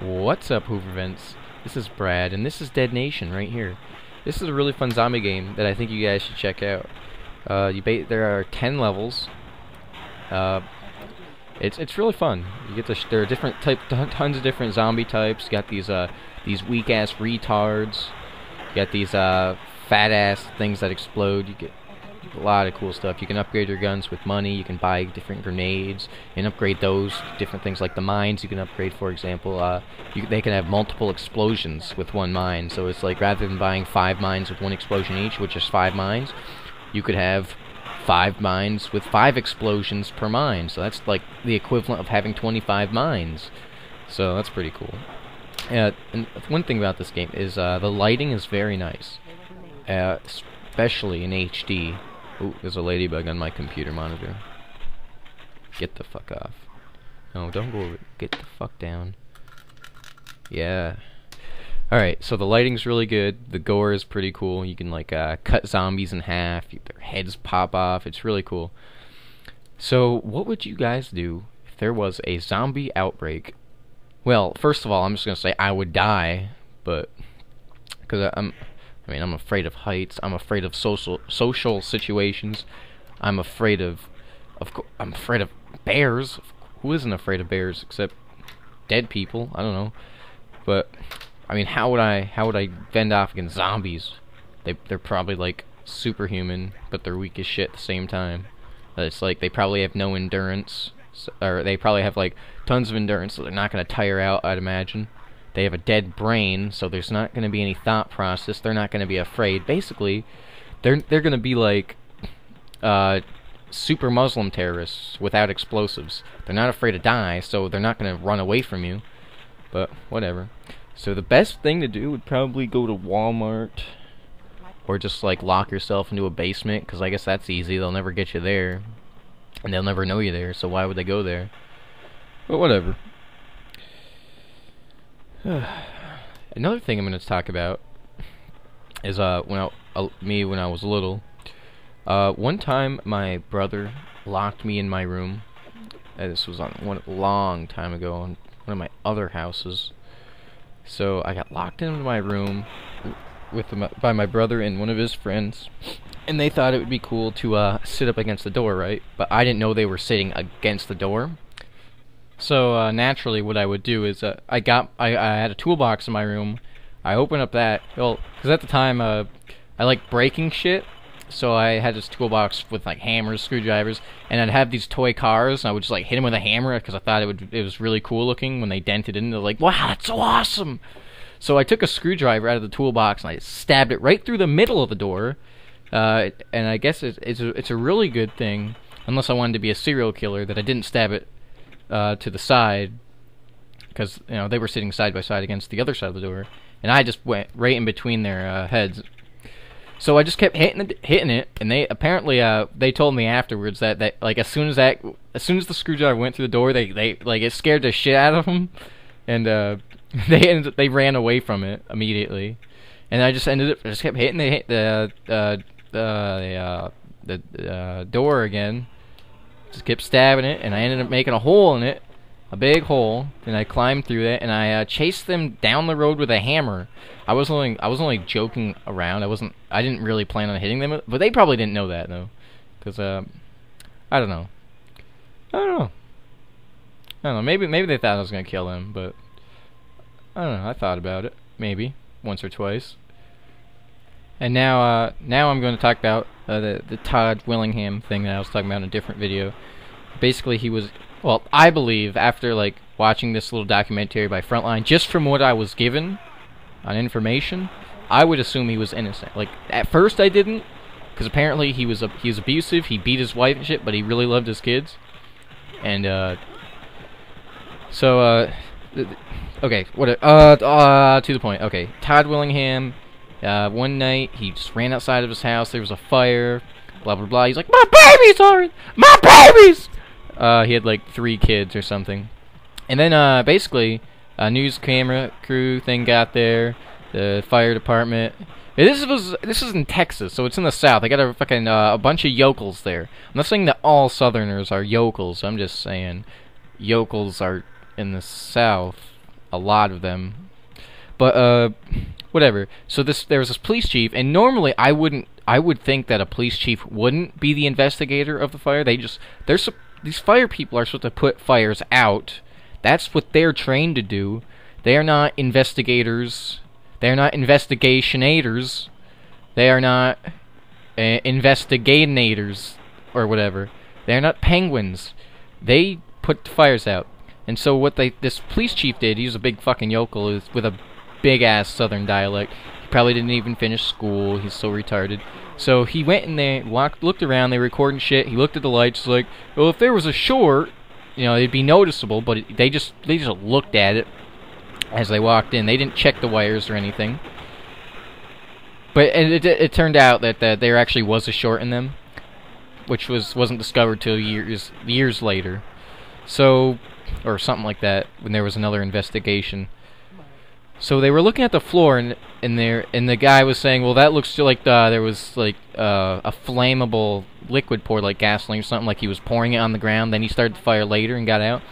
What's up, Hoovervents? This is Brad, and this is Dead Nation right here. This is a really fun zombie game that I think you guys should check out. There are 10 levels. It's really fun. You get there are different tons of different zombie types. You got these weak ass retards. You got these fat ass things that explode. You get a lot of cool stuff. You can upgrade your guns with money. You can buy different grenades and upgrade those. Different things like the mines you can upgrade, for example. They can have multiple explosions with one mine. So it's like rather than buying 5 mines with 1 explosion each, which is 5 mines, you could have 5 mines with 5 explosions per mine. So that's like the equivalent of having 25 mines. So that's pretty cool. And one thing about this game is the lighting is very nice, especially in HD. Ooh, there's a ladybug on my computer monitor. Get the fuck off. No, don't go over it. Get the fuck down. Yeah. Alright, so the lighting's really good. The gore is pretty cool. You can, like, cut zombies in half. Their heads pop off. It's really cool. So, what would you guys do if there was a zombie outbreak? Well, first of all, I'm just gonna say I would die, but... because I'm afraid of heights. I'm afraid of social situations. I'm afraid of bears. Who isn't afraid of bears except dead people? I don't know. But I mean, how would I fend off against zombies? They're probably like superhuman, but they're weak as shit at the same time. It's like they probably have no endurance, or they probably have like tons of endurance, so they're not gonna tire out, I'd imagine. They have a dead brain, so there's not going to be any thought process. They're not going to be afraid. Basically, they're going to be like super Muslim terrorists without explosives. They're not afraid to die, so they're not going to run away from you. But whatever. So the best thing to do would probably go to Walmart, or just like lock yourself into a basement, because I guess that's easy. They'll never get you there, and they'll never know you there. So why would they go there? But whatever. Another thing I'm going to talk about is when I was little. One time my brother locked me in my room. This was on long time ago on one of my other houses. So I got locked into my room by my brother and one of his friends, and they thought it would be cool to sit up against the door, right? But I didn't know they were sitting against the door. So naturally, what I would do is I had a toolbox in my room. I opened up that, well, because at the time I like breaking shit, so I had this toolbox with like hammers, screwdrivers, and I'd have these toy cars, and I would just like hit them with a hammer because I thought it was really cool looking when they dented in. They're like, wow, that's so awesome! So I took a screwdriver out of the toolbox and I stabbed it right through the middle of the door, and I guess it's a really good thing, unless I wanted to be a serial killer, that I didn't stab it to the side, because they were sitting side by side against the other side of the door, and I just went right in between their heads. So I just kept hitting it, and they apparently they told me afterwards that like as soon as the screwdriver went through the door, they like it scared the shit out of them, and they ran away from it immediately, and I just kept hitting the door again. Just kept stabbing it, and I ended up making a hole in it, a big hole, and I climbed through it, and I chased them down the road with a hammer. I was only joking around. I didn't really plan on hitting them, but they probably didn't know that though, because I don't know. Maybe they thought I was gonna kill them, but I don't know. I thought about it maybe once or twice. And now I'm going to talk about the Todd Willingham thing that I was talking about in a different video. Basically, he was, well, I believe, after like watching this little documentary by Frontline, just from what I was given on information, I would assume he was innocent. Like, at first I didn't, because apparently he was abusive, he beat his wife and shit, but he really loved his kids. And, okay, to the point. Okay, Todd Willingham, one night, he just ran outside of his house, there was a fire, blah blah blah, he's like, my babies are, my babies! He had like 3 kids or something. And then, basically, a news camera crew thing got there, the fire department. This is in Texas, so it's in the South. They got a bunch of yokels there. I'm not saying that all Southerners are yokels, I'm just saying yokels are in the South a lot of them. But whatever. So there was this police chief, and normally I would think that a police chief wouldn't be the investigator of the fire. These fire people are supposed to put fires out. That's what they're trained to do. They are not investigators. They are not investigationators. They are not investigators or whatever. They are not penguins. They put the fires out. And so what this police chief did, he was a big fucking yokel with a big-ass southern dialect. He probably didn't even finish school. He's so retarded. So he went in there, looked around, they were recording shit. He looked at the lights, like, well, if there was a short, you know, it'd be noticeable, but they just looked at it as they walked in. They didn't check the wires or anything. But it turned out that there actually was a short in them, which wasn't discovered till years later. So, or something like that, when there was another investigation. So they were looking at the floor, and the guy was saying, well, that looks like there was like a flammable liquid poured, like gasoline or something, like he was pouring it on the ground. Then he started the fire later and got out.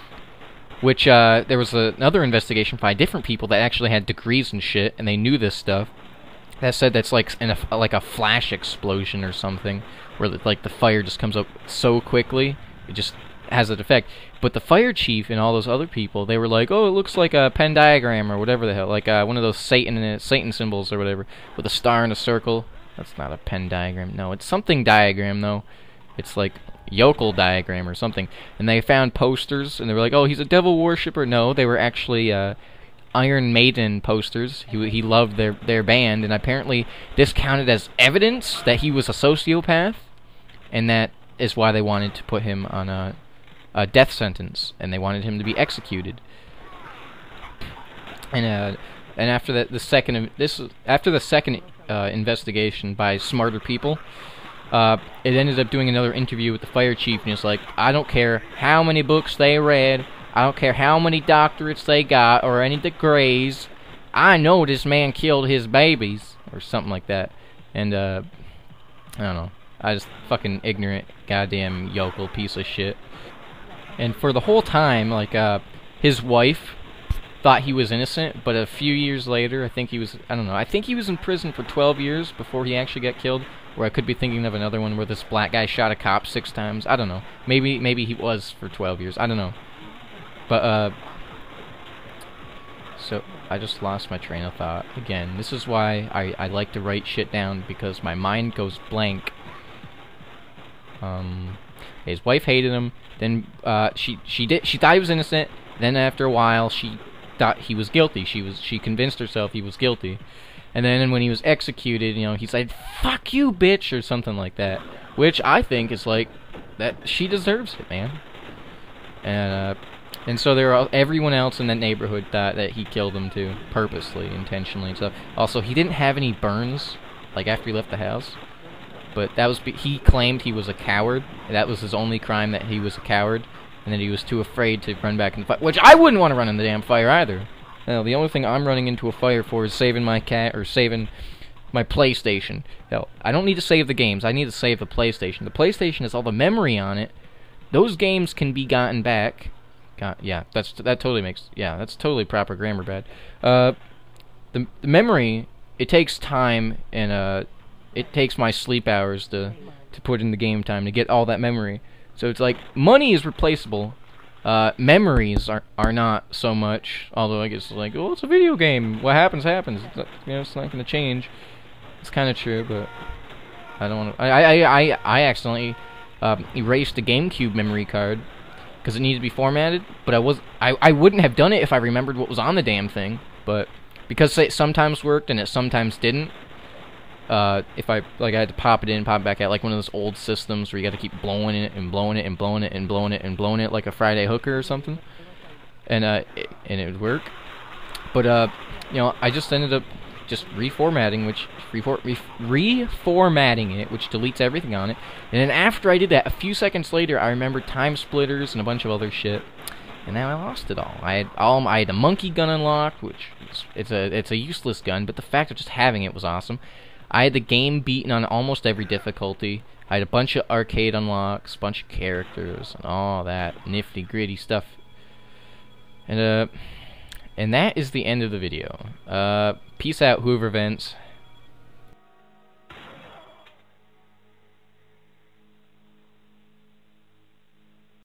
Which there was another investigation by different people that actually had degrees and shit, and they knew this stuff. That said that's like a flash explosion or something, where like the fire just comes up so quickly, it just has that effect. But the fire chief and all those other people, they were like, oh, it looks like a Venn diagram or whatever the hell, like one of those Satan symbols or whatever, with a star and a circle. That's not a Venn diagram. No, it's something diagram though. It's like yokel diagram or something. And they found posters, and they were like, oh, he's a devil worshipper. No, they were actually Iron Maiden posters. He loved their band, and apparently this counted as evidence that he was a sociopath, and that is why they wanted to put him on a death sentence, and they wanted him to be executed. And after the second investigation by smarter people, it ended up doing another interview with the fire chief, and he was like, I don't care how many books they read, I don't care how many doctorates they got, or any degrees, I know this man killed his babies, or something like that. And, I don't know, I just fucking ignorant, goddamn yokel piece of shit. And for the whole time, like, his wife thought he was innocent, but a few years later, I think he was in prison for 12 years before he actually got killed. Or I could be thinking of another one where this black guy shot a cop 6 times. I don't know. Maybe he was for 12 years. I don't know. But, so, I just lost my train of thought. Again, this is why I like to write shit down, because my mind goes blank. His wife hated him. Then, she thought he was innocent. Then after a while, she thought he was guilty. She convinced herself he was guilty. And then when he was executed, you know, he said, fuck you, bitch, or something like that. Which I think is like, that she deserves it, man. And so everyone else in that neighborhood thought that he killed them too, purposely, intentionally and stuff. Also, he didn't have any burns, like after he left the house. But that was, he claimed he was a coward. That was his only crime, that he was a coward. And that he was too afraid to run back in the fire. Which I wouldn't want to run in the damn fire either. Hell, the only thing I'm running into a fire for is saving my cat, or saving my PlayStation. Hell, I don't need to save the games, I need to save the PlayStation. The PlayStation has all the memory on it. Those games can be gotten back. Yeah, that's totally proper grammar, Brad. The memory, it takes time, and it takes my sleep hours to put in the game time to get all that memory. So it's like, money is replaceable. Memories are not so much, although I guess like, oh, it's a video game. What happens, happens. It's not, you know, it's not going to change. It's kind of true, but I don't want to. I accidentally erased the GameCube memory card because it needed to be formatted, but I wouldn't have done it if I remembered what was on the damn thing. But because it sometimes worked and it sometimes didn't, if I had to pop it in, pop it back out, like one of those old systems where you got to keep blowing it and blowing it and blowing it and blowing it and blowing it like a Friday hooker or something, and it would work. But you know, I just ended up just reformatting it, which deletes everything on it. And then after I did that, a few seconds later, I remembered time splitters and a bunch of other shit. And now I lost it all. I had a monkey gun unlocked, which it's a useless gun, but the fact of just having it was awesome. I had the game beaten on almost every difficulty. I had a bunch of arcade unlocks, a bunch of characters, and all that nifty gritty stuff. And And that is the end of the video. Peace out, Hoover Vents.